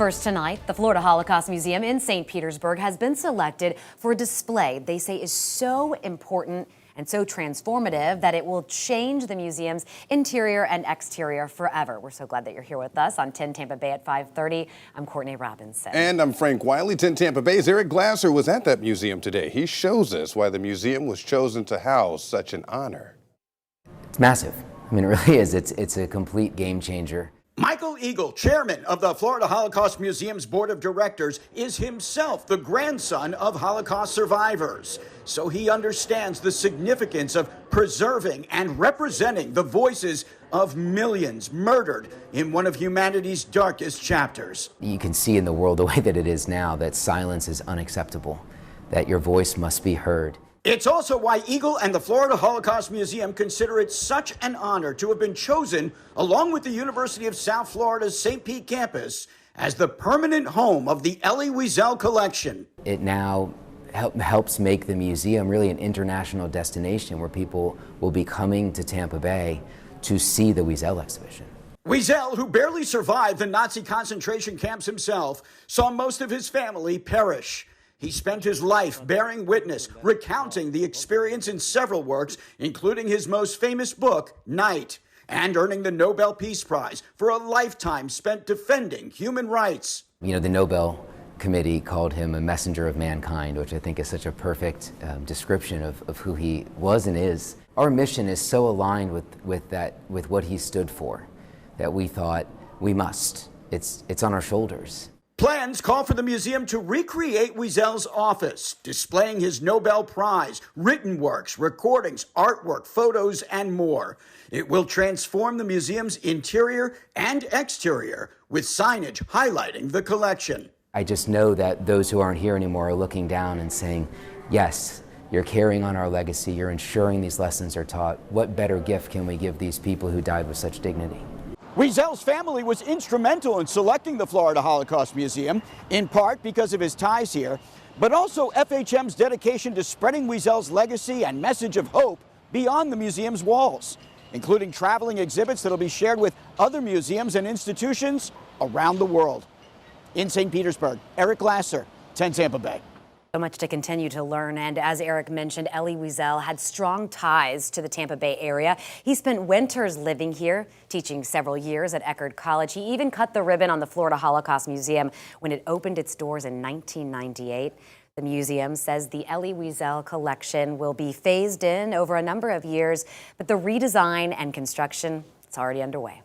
First tonight, the Florida Holocaust Museum in St. Petersburg has been selected for a display they say is so important and so transformative that it will change the museum's interior and exterior forever. We're so glad that you're here with us on 10 Tampa Bay at 5:30. I'm Courtney Robinson. And I'm Frank Wiley. 10 Tampa Bay's Eric Glasser was at that museum today. He shows us why the museum was chosen to house such an honor. It's massive. I mean, it really is. It's a complete game changer. Michael Eagle, chairman of the Florida Holocaust Museum's board of directors, is himself the grandson of Holocaust survivors. So he understands the significance of preserving and representing the voices of millions murdered in one of humanity's darkest chapters. You can see in the world the way that it is now that silence is unacceptable, that your voice must be heard. It's also why Eagle and the Florida Holocaust Museum consider it such an honor to have been chosen, along with the University of South Florida's St. Pete campus, as the permanent home of the Elie Wiesel collection. It now helps make the museum really an international destination where people will be coming to Tampa Bay to see the Wiesel exhibition. Wiesel, who barely survived the Nazi concentration camps himself, saw most of his family perish. He spent his life bearing witness, recounting the experience in several works, including his most famous book, Night, and earning the Nobel Peace Prize for a lifetime spent defending human rights. You know, the Nobel Committee called him a messenger of mankind, which I think is such a perfect description of who he was and is. Our mission is so aligned with what he stood for that we thought we must. It's on our shoulders. Plans call for the museum to recreate Wiesel's office, displaying his Nobel Prize, written works, recordings, artwork, photos, and more. It will transform the museum's interior and exterior with signage highlighting the collection. I just know that those who aren't here anymore are looking down and saying, yes, you're carrying on our legacy, you're ensuring these lessons are taught. What better gift can we give these people who died with such dignity? Wiesel's family was instrumental in selecting the Florida Holocaust Museum, in part because of his ties here, but also FHM's dedication to spreading Wiesel's legacy and message of hope beyond the museum's walls, including traveling exhibits that will be shared with other museums and institutions around the world. In St. Petersburg, Eric Glasser, 10 Tampa Bay. So much to continue to learn, and as Eric mentioned, Elie Wiesel had strong ties to the Tampa Bay area. He spent winters living here, teaching several years at Eckerd College. He even cut the ribbon on the Florida Holocaust Museum when it opened its doors in 1998. The museum says the Elie Wiesel collection will be phased in over a number of years, but the redesign and construction, it's already underway.